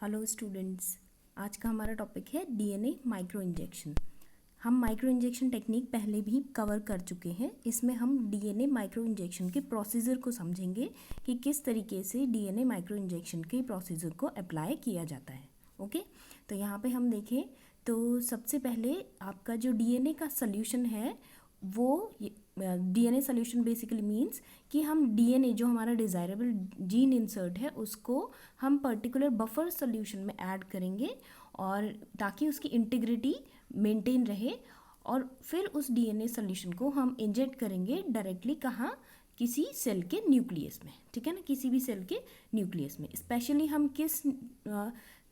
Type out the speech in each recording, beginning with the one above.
Hello students, आज का हमारा टॉपिक है डीएनए माइक्रो इंजेक्शन। हम माइक्रो इंजेक्शन टेक्निक पहले भी कवर कर चुके हैं। इसमें हम डीएनए माइक्रो इंजेक्शन के प्रोसीजर को समझेंगे कि किस तरीके से डीएनए माइक्रो इंजेक्शन के प्रोसीजर को अप्लाई किया जाता है। ओके, तो यहाँ पे हम देखें तो सबसे पहले आपका जो डीएनए का सोल्यूशन है वो डीएनए सोल्यूशन बेसिकली मीन्स कि हम डीएनए जो हमारा डिज़ायरेबल जीन इंसर्ट है उसको हम पर्टिकुलर बफर सोल्यूशन में ऐड करेंगे और ताकि उसकी इंटीग्रिटी मेंटेन रहे, और फिर उस डीएनए सोल्यूशन को हम इंजेक्ट करेंगे डायरेक्टली कहाँ, किसी सेल के न्यूक्लियस में। ठीक है ना, किसी भी सेल के न्यूक्लियस में। स्पेशली हम किस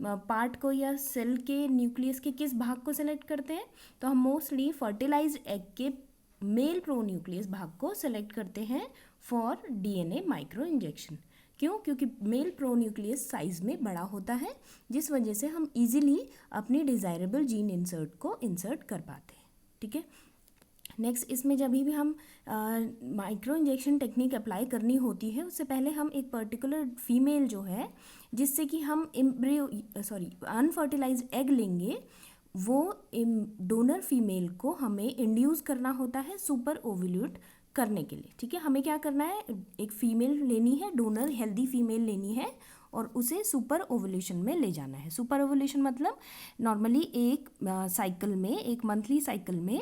पार्ट को या सेल के न्यूक्लियस के किस भाग को सेलेक्ट करते हैं, तो हम मोस्टली फर्टिलाइज्ड एग के मेल प्रोन्यूक्लियस भाग को सेलेक्ट करते हैं फॉर डीएनए माइक्रो इंजेक्शन। क्यों? क्योंकि मेल प्रोन्यूक्लियस साइज में बड़ा होता है, जिस वजह से हम इजीली अपनी डिज़ायरेबल जीन इंसर्ट को इंसर्ट कर पाते हैं। ठीक है, नेक्स्ट इसमें जब भी हम माइक्रो इंजेक्शन टेक्निक अप्लाई करनी होती है उससे पहले हम एक पर्टिकुलर फीमेल जो है जिससे कि हम अनफर्टिलाइज्ड एग लेंगे, वो डोनर फीमेल को हमें इंड्यूस करना होता है सुपर ओव्यूलेट करने के लिए। ठीक है, हमें क्या करना है, एक फीमेल लेनी है, डोनर हेल्दी फीमेल लेनी है और उसे सुपर ओवुलेशन में ले जाना है। सुपर ओवुलेशन मतलब नॉर्मली एक साइकिल में, एक मंथली साइकिल में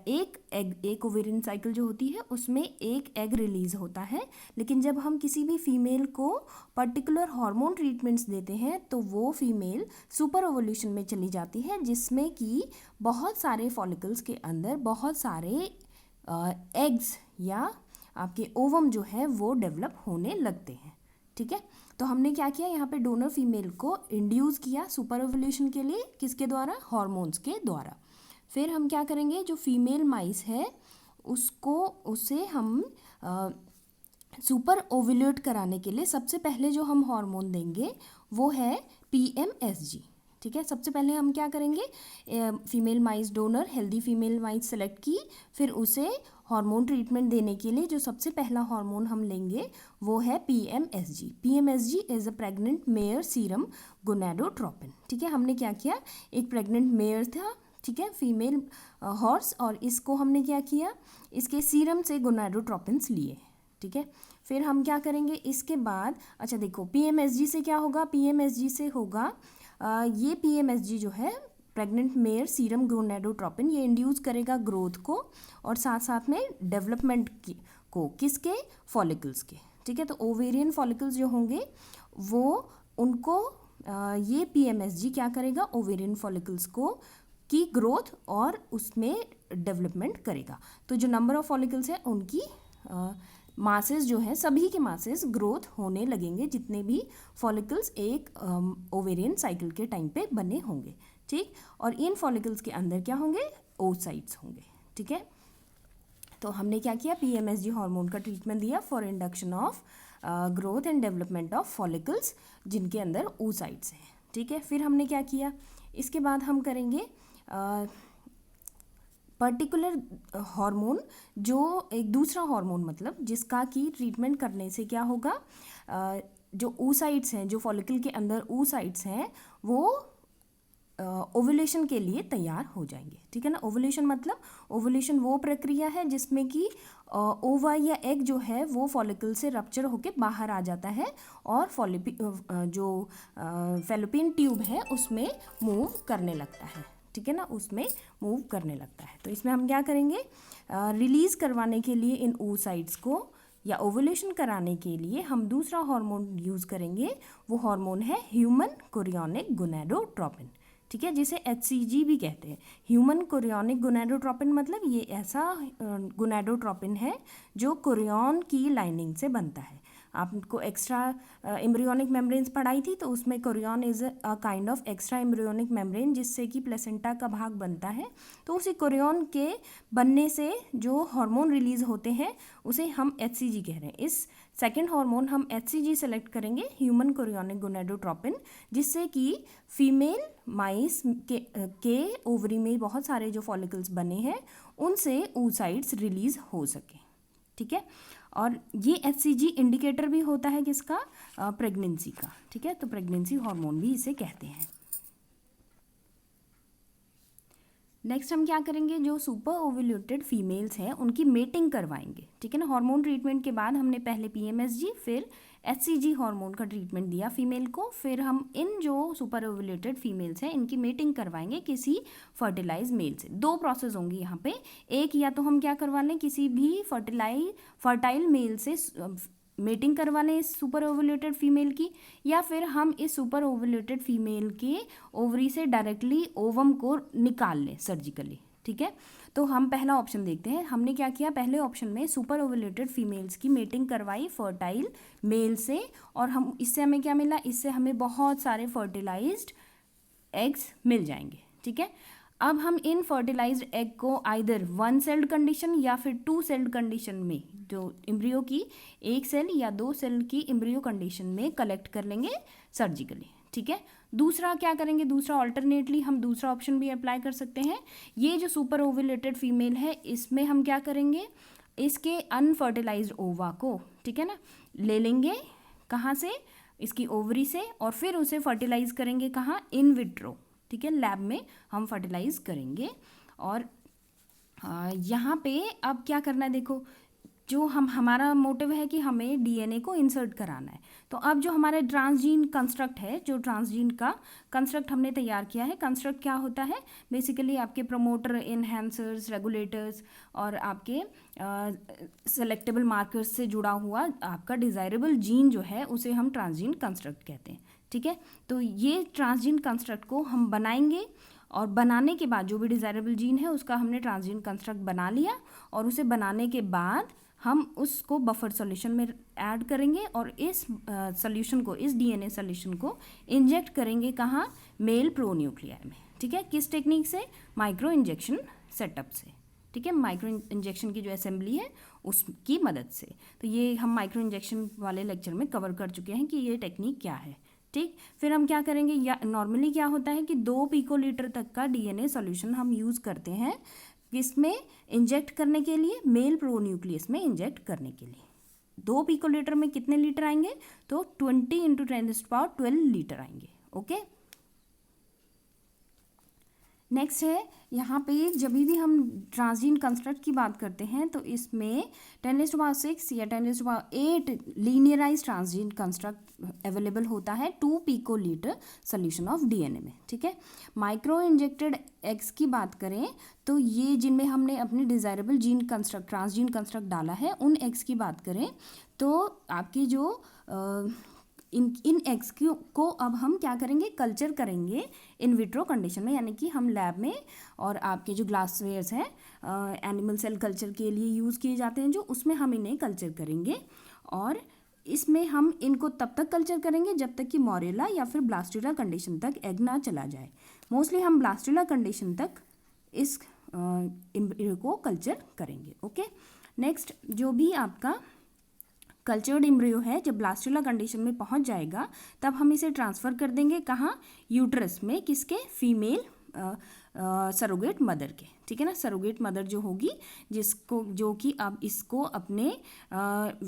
एक ओवेरियन साइकिल जो होती है उसमें एक एग रिलीज होता है। लेकिन जब हम किसी भी फीमेल को पर्टिकुलर हार्मोन ट्रीटमेंट्स देते हैं तो वो फीमेल सुपर ओवुलेशन में चली जाती है, जिसमें कि बहुत सारे फॉलिकल्स के अंदर बहुत सारे एग्स या आपके ओवम जो है वो डेवलप होने लगते हैं। ठीक है, तो हमने क्या किया, यहाँ पे डोनर फीमेल को इंड्यूस किया सुपर ओवुलेशन के लिए, किसके द्वारा, हार्मोन्स के द्वारा। फिर हम क्या करेंगे, जो फीमेल माइस है उसे हम सुपर ओवुलेट कराने के लिए सबसे पहले जो हम हार्मोन देंगे वो है PMSG। ठीक है, सबसे पहले हम क्या करेंगे, फीमेल माइस डोनर हेल्दी फीमेल माइस सेलेक्ट की, फिर उसे हार्मोन ट्रीटमेंट देने के लिए जो सबसे पहला हार्मोन हम लेंगे वो है PMSG। PMSG is a pregnant mayor serum gonadotropin. ठीक है, हमने क्या किया, एक प्रेग्नेंट मेयर था, ठीक है, फीमेल हॉर्स, और इसको हमने क्या किया, इसके सीरम से गोनाडोट्रोपिन्स लिए। ठीक है, फिर हम क्या करेंगे इसके बाद, अच्छा देखो PMSG से क्या होगा, PMSG से होगा ये PMSG जो है प्रेग्नेंट मेयर सीरम गोनाडोट्रोपिन, ये इंड्यूस करेगा ग्रोथ को और साथ साथ में डेवलपमेंट को, किसके, फॉलिकल्स के। ठीक है, तो ओवेरियन फॉलिकल्स जो होंगे वो उनको ये PMSG क्या करेगा, ओवेरियन फॉलिकल्स को की ग्रोथ और उसमें डेवलपमेंट करेगा। तो जो नंबर ऑफ फॉलिकल्स है उनकी मासेस जो है, सभी के मासेस ग्रोथ होने लगेंगे, जितने भी फॉलिकल्स एक ओवेरियन साइकिल के टाइम पे बने होंगे। ठीक, और इन फॉलिकल्स के अंदर क्या होंगे, ओसाइट्स होंगे। ठीक है, तो हमने क्या किया, PMSG हार्मोन का ट्रीटमेंट दिया for induction of growth and development of follicles जिनके अंदर ओसाइट्स हैं। ठीक है, फिर हमने क्या किया, इसके बाद हम करेंगे पर्टिकुलर हार्मोन, जो एक दूसरा हार्मोन मतलब जिसका कि ट्रीटमेंट करने से क्या होगा, जो oocytes हैं, जो फॉलिकल के अंदर oocytes हैं, वो ओवुलेशन के लिए तैयार हो जाएंगे। ठीक है ना, ओवुलेशन मतलब, ओवुलेशन वो प्रक्रिया है जिसमें कि ओवा या एग जो है वो फॉलिकल से रप्चर होके बाहर आ जाता है और जो फैलोपियन ट्यूब है उसमें मूव करने लगता है। ठीक है ना, उसमें मूव करने लगता है। तो इसमें हम क्या करेंगे, रिलीज़ करवाने के लिए इन oocytes को या ओवुलेशन कराने के लिए हम दूसरा हार्मोन यूज़ करेंगे, वो हार्मोन है ह्यूमन कोरियोनिक गोनाडोट्रोपिन। ठीक है, जिसे HCG भी कहते हैं। ह्यूमन कोरियोनिक गोनाडोट्रोपिन मतलब ये ऐसा गोनाडोट्रोपिन है जो कोरियन की लाइनिंग से बनता है। आपको एक्स्ट्रा एम्ब्रियोनिक मेम्ब्रेन्स पढ़ाई थी, तो उसमें Korean is a kind of extra embryonic membrane जिससे कि प्लेसेंटा का भाग बनता है। तो उसी कोरियन के बनने से जो हार्मोन रिलीज़ होते हैं उसे हम HCG कह रहे हैं। इस सेकेंड हार्मोन हम HCG सेलेक्ट करेंगे, ह्यूमन कोरियोनिक गोनाडोट्रोपिन, जिससे कि फीमेल माइस के ओवरी में बहुत सारे जो फॉलिकल्स बने हैं उनसे oocytes रिलीज़ हो सके। ठीक है, और ये HCG इंडिकेटर भी होता है किसका, प्रेगनेंसी का, ठीक है। तो प्रेगनेंसी हार्मोन भी इसे कहते हैं। नेक्स्ट हम क्या करेंगे, जो सुपर ओव्यूलेटेड फीमेल्स हैं उनकी मेटिंग करवाएंगे, ठीक है ना। हार्मोन ट्रीटमेंट के बाद हमने पहले PMSG फिर HCG हार्मोन का ट्रीटमेंट दिया फीमेल को, फिर हम इन जो सुपर ओव्यूलेटेड फीमेल्स हैं इनकी मेटिंग करवाएंगे किसी फर्टिलाइज मेल से। दो प्रोसेस होंगी यहाँ पे, एक या तो हम क्या करवा लें किसी भी फर्टाइल मेल से मेटिंग करवा लें इस सुपर ओव्यूलेटेड फीमेल की, या फिर हम इस सुपर ओव्यूलेटेड फीमेल के ओवरी से डायरेक्टली ओवम को निकाल लें सर्जिकली, ठीक है। तो हम पहला ऑप्शन देखते हैं। हमने क्या किया, पहले ऑप्शन में सुपर ओव्यूलेटेड फीमेल्स की मेटिंग करवाई फर्टाइल मेल से, और हम इससे हमें क्या मिला, इससे हमें बहुत सारे फर्टिलाइज्ड एग्स मिल जाएंगे, ठीक है। अब हम इन फर्टिलाइज्ड एग को आइदर 1 सेल्ड कंडीशन या फिर 2 सेल्ड कंडीशन में, जो एम्ब्रियो की 1 सेल या 2 सेल की एम्ब्रियो कंडीशन में कलेक्ट कर लेंगे सर्जिकली, ठीक है। दूसरा क्या करेंगे, दूसरा ऑल्टरनेटली हम दूसरा ऑप्शन भी अप्लाई कर सकते हैं। ये जो सुपर ओव्यूलेटेड फीमेल है इसमें हम क्या करेंगे, इसके अनफर्टिलाइज्ड ओवा को, ठीक है ना, ले लेंगे कहाँ से, इसकी ओवरी से, और फिर उसे फर्टिलाइज करेंगे कहाँ, इन विट्रो, ठीक है, लैब में हम फर्टिलाइज करेंगे। और यहाँ पे अब क्या करना है, देखो जो हमारा मोटिव है कि हमें DNA को इंसर्ट कराना है। तो अब जो हमारे ट्रांसजीन कंस्ट्रक्ट है, जो ट्रांसजीन का कंस्ट्रक्ट हमने तैयार किया है, कंस्ट्रक्ट क्या होता है, बेसिकली आपके प्रमोटर, इन्हेंसर्स, रेगुलेटर्स और आपके सेलेक्टेबल मार्कर्स से जुड़ा हुआ आपका डिज़ायरेबल जीन जो है उसे हम ट्रांसजीन कंस्ट्रक्ट कहते हैं, ठीक है। तो ये ट्रांसजीन कंस्ट्रक्ट को हम बनाएंगे, और बनाने के बाद जो भी डिज़ायरेबल जीन है उसका हमने ट्रांसजीन कंस्ट्रक्ट बना लिया, और उसे बनाने के बाद हम उसको बफर सॉल्यूशन में ऐड करेंगे, और इस सॉल्यूशन को, इस DNA सॉल्यूशन को इंजेक्ट करेंगे कहाँ, मेल प्रोन्यूक्लियर में, ठीक है। किस टेक्निक से, माइक्रो इंजेक्शन सेटअप से, ठीक है। माइक्रो इंजेक्शन की जो असेंबली है उसकी मदद से। तो ये हम माइक्रो इंजेक्शन वाले लेक्चर में कवर कर चुके हैं कि ये टेक्निक क्या है, ठीक। फिर हम क्या करेंगे, या नॉर्मली क्या होता है कि 2 पिकोलीटर तक का DNA सॉल्यूशन हम यूज़ करते हैं, किसमें इंजेक्ट करने के लिए, मेल प्रोन्यूक्लियस में इंजेक्ट करने के लिए। 2 पिकोलीटर में कितने लीटर आएंगे, तो 20 × 10⁻12 लीटर आएंगे, ओके। नेक्स्ट है यहाँ पे जब भी हम ट्रांसजीन कंस्ट्रक्ट की बात करते हैं तो इसमें 10⁻6 या 10⁻8 लीनियराइज ट्रांसजीन कंस्ट्रक्ट अवेलेबल होता है 2 पिकोलीटर सोल्यूशन ऑफ DNA में, ठीक है। माइक्रो इंजेक्टेड एग्स की बात करें तो ये जिनमें हमने अपने desirable gene construct, transgene construct डाला है, उन एग्स की बात करें तो आपकी जो इन एग्स को अब हम क्या करेंगे, कल्चर करेंगे इन विट्रो कंडीशन में, यानी कि हम लैब में, और आपके जो ग्लासवेयर्स हैं एनिमल सेल कल्चर के लिए यूज़ किए जाते हैं जो, उसमें हम इन्हें कल्चर करेंगे। और इसमें हम इनको तब तक कल्चर करेंगे जब तक कि मोरेला या फिर ब्लास्टुला कंडीशन तक एग ना चला जाए। मोस्टली हम ब्लास्टुला कंडीशन तक इस एम्ब्रियो को कल्चर करेंगे, ओके। नेक्स्ट जो भी आपका कल्चर्ड एम्ब्रियो है जब ब्लास्टुला कंडीशन में पहुंच जाएगा तब हम इसे ट्रांसफ़र कर देंगे कहाँ, यूट्रस में, किसके, फीमेल सरोगेट मदर के, ठीक है ना। सरोगेट मदर जो होगी जिसको, जो कि अब इसको अपने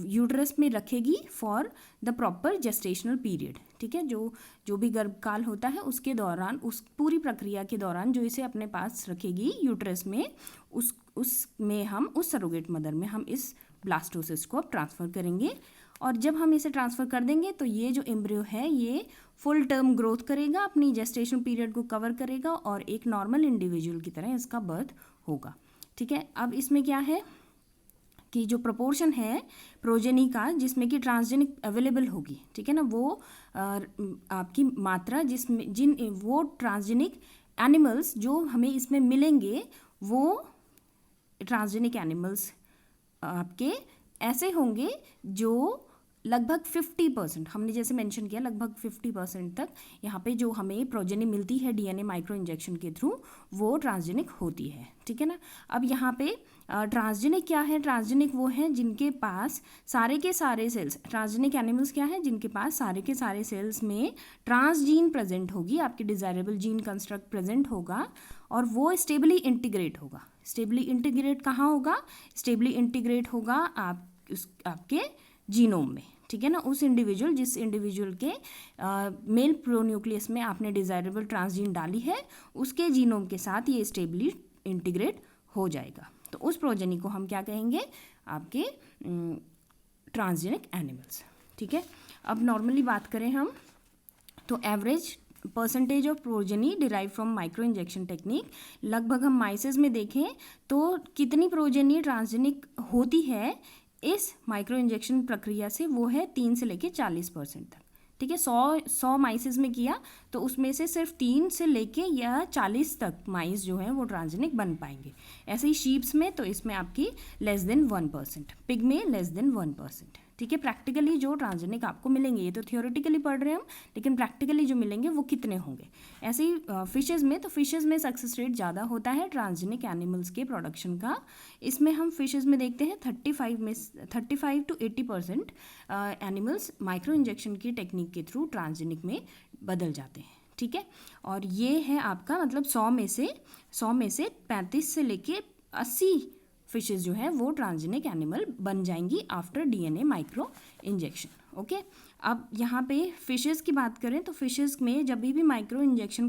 यूट्रस में रखेगी for the proper gestational period, ठीक है। जो भी गर्भकाल होता है उसके दौरान, उस पूरी प्रक्रिया के दौरान जो इसे अपने पास रखेगी यूट्रस में, उसमें हम, उस सरोगेट मदर में हम इस ब्लास्टोसिस्ट को अब ट्रांसफ़र करेंगे। और जब हम इसे ट्रांसफ़र कर देंगे तो ये जो एम्ब्रियो है ये फुल टर्म ग्रोथ करेगा, अपनी जेस्टेशन पीरियड को कवर करेगा और एक नॉर्मल इंडिविजुअल की तरह इसका बर्थ होगा, ठीक है। अब इसमें क्या है कि जो प्रोपोर्शन है प्रोजेनी का जिसमें कि ट्रांसजेनिक अवेलेबल होगी, ठीक है ना, वो आपकी मात्रा जिसमें वो ट्रांसजेनिक एनिमल्स जो हमें इसमें मिलेंगे वो ट्रांसजेनिक एनिमल्स आपके ऐसे होंगे जो लगभग 50%, हमने जैसे मेंशन किया लगभग 50% तक यहाँ पे जो हमें प्रोजेनी मिलती है DNA माइक्रो इंजेक्शन के थ्रू वो ट्रांसजेनिक होती है, ठीक है ना। अब यहाँ पे ट्रांसजेनिक क्या है, ट्रांसजेनिक वो हैं जिनके पास सारे के सारे सेल्स, ट्रांसजेनिक एनिमल्स क्या है, जिनके पास सारे के सारे सेल्स में ट्रांसजीन प्रेजेंट होगी, आपकी डिज़ायरेबल जीन कंस्ट्रक्ट प्रेजेंट होगा और वो स्टेबली इंटीग्रेट होगा। स्टेबली इंटीग्रेट कहाँ होगा, स्टेबली इंटीग्रेट होगा आप आपके जीनोम में, ठीक है ना। उस इंडिविजुअल जिस इंडिविजुअल के मेल प्रोन्यूक्लियस में आपने डिज़ायरेबल ट्रांसजीन डाली है उसके जीनोम के साथ ये स्टेबली इंटीग्रेट हो जाएगा। तो उस प्रोजेनी को हम क्या कहेंगे, आपके ट्रांसजेनिक एनिमल्स, ठीक है। अब नॉर्मली बात करें हम तो average percentage of progeny derive from micro injection technique, लगभग हम माइसेस में देखें तो कितनी प्रोजेनी ट्रांसजेनिक होती है इस माइक्रो इंजेक्शन प्रक्रिया से, वो है 3 से लेके 40% तक, ठीक है। 100 माइसेस में किया तो उसमें से सिर्फ 3 से लेके या 40 तक माइस जो है वो ट्रांसजेनिक बन पाएंगे। ऐसे ही शीप्स में तो इसमें आपकी लेस देन 1%, पिग में लेस देन 1%, ठीक है। प्रैक्टिकली जो ट्रांसजेनिक आपको मिलेंगे, ये तो थियोरेटिकली पढ़ रहे हैं हम, लेकिन प्रैक्टिकली जो मिलेंगे वो कितने होंगे। ऐसे ही फिशेज़ में, तो फिशेज़ में सक्सेस रेट ज़्यादा होता है ट्रांसजेनिक एनिमल्स के प्रोडक्शन का। इसमें हम फिशेज़ में देखते हैं 35 to 80% एनिमल्स माइक्रो इंजेक्शन की टेक्निक के थ्रू ट्रांसजेनिक में बदल जाते हैं, ठीक है। और ये है आपका मतलब 100 में से 35 से लेके 80 फिशेज़ जो है वो ट्रांसजेनिक एनिमल बन जाएंगी after DNA micro injection, okay. अब यहाँ पे फिशेज़ की बात करें तो फिशेज़ में जब भी माइक्रो इंजेक्शन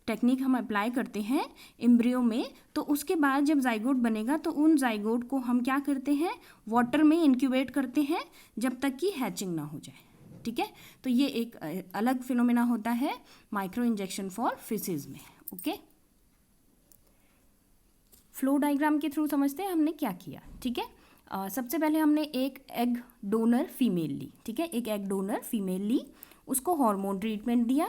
टेक्निक हम अप्लाई करते हैं एम्ब्रियो में, तो उसके बाद जब जाइगोट बनेगा तो उन जाइगोट को हम क्या करते हैं, वाटर में इंक्यूबेट करते हैं जब तक कि हैचिंग ना हो जाए, ठीक है। तो ये एक अलग फिनोमेना होता है माइक्रो इंजेक्शन फॉर फिशेज़ में, ओके। फ्लो डायग्राम के थ्रू समझते हैं हमने क्या किया, ठीक है। सबसे पहले हमने एक एग डोनर फीमेल ली, ठीक है। एक एग डोनर फीमेल ली, उसको हार्मोन ट्रीटमेंट दिया।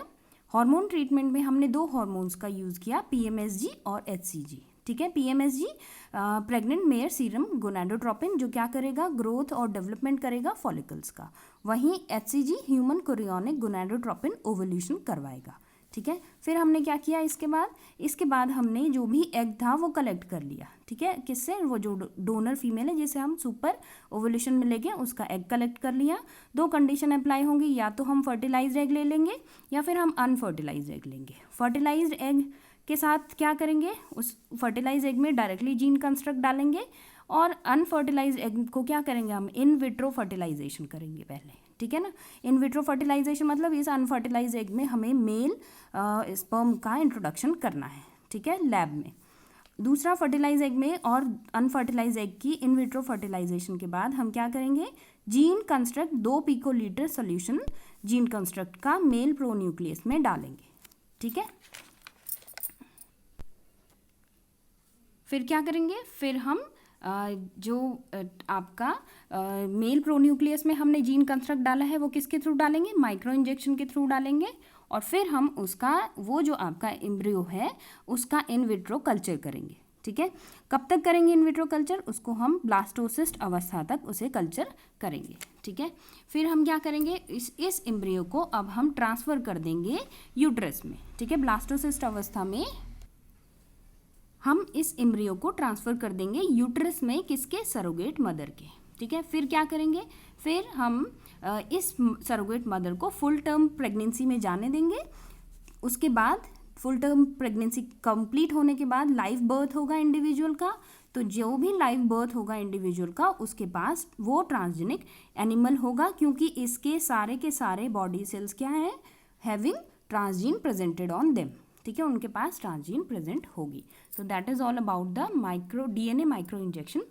हार्मोन ट्रीटमेंट में हमने 2 हार्मोन्स का यूज़ किया, पीएमएसजी और एचसीजी, ठीक है। PMSG pregnant mayor serum gonadotropin, जो क्या करेगा, ग्रोथ और डेवलपमेंट करेगा फॉलिकल्स का। वहीं HCG human chorionic gonadotropin ovulation करवाएगा, ठीक है। फिर हमने क्या किया, इसके बाद हमने जो भी एग था वो कलेक्ट कर लिया, ठीक है। किससे, वो जो डोनर फीमेल है जिसे हम सुपर ओवल्यूशन में लेंगे उसका एग कलेक्ट कर लिया। 2 कंडीशन अप्लाई होंगी, या तो हम फर्टिलाइज्ड एग ले लेंगे या फिर हम अनफर्टिलाइज्ड एग लेंगे। फर्टिलाइज्ड एग के साथ क्या करेंगे, उस फर्टिलाइज्ड एग में डायरेक्टली जीन कंस्ट्रक्ट डालेंगे, और अनफर्टिलाइज्ड एग को क्या करेंगे, हम इन विट्रो फर्टिलाइजेशन करेंगे पहले, ठीक है ना। इन विट्रो फर्टिलाइजेशन मतलब इस अनफर्टिलाइज्ड एग में हमें मेल स्पर्म का इंट्रोडक्शन करना है, ठीक है, लैब में। दूसरा फर्टिलाइज एग में और अनफर्टिलाइज एग की इन विट्रो फर्टिलाइजेशन के बाद हम क्या करेंगे, gene construct 2 picolitre solution gene construct का मेल प्रोन्यूक्लियस में डालेंगे, ठीक है। फिर क्या करेंगे, फिर हम जो आपका मेल प्रोन्यूक्लियस में हमने जीन कंस्ट्रक्ट डाला है वो किसके थ्रू डालेंगे, माइक्रो इंजेक्शन के थ्रू डालेंगे। और फिर हम उसका वो जो आपका एम्ब्रियो है उसका इन विट्रो कल्चर करेंगे, ठीक है। कब तक करेंगे इन विट्रो कल्चर, उसको हम ब्लास्टोसिस्ट अवस्था तक उसे कल्चर करेंगे, ठीक है। फिर हम क्या करेंगे, इस एम्ब्रियो को अब हम ट्रांसफ़र कर देंगे यूट्रस में, ठीक है। ब्लास्टोसिस्ट अवस्था में हम इस एम्ब्रियो को ट्रांसफ़र कर देंगे यूट्रस में, किसके, सरोगेट मदर के, ठीक है। फिर क्या करेंगे, फिर हम इस सरोगेट मदर को फुल टर्म प्रेगनेंसी में जाने देंगे। उसके बाद फुल टर्म प्रेगनेंसी कंप्लीट होने के बाद लाइव बर्थ होगा इंडिविजुअल का। तो जो भी लाइव बर्थ होगा इंडिविजुअल का उसके पास वो ट्रांसजेनिक एनिमल होगा, क्योंकि इसके सारे के सारे बॉडी सेल्स क्या हैं, having transgene presented on them, ठीक है, उनके पास ट्रांसजीन प्रेजेंट होगी। So that is all about the DNA micro injection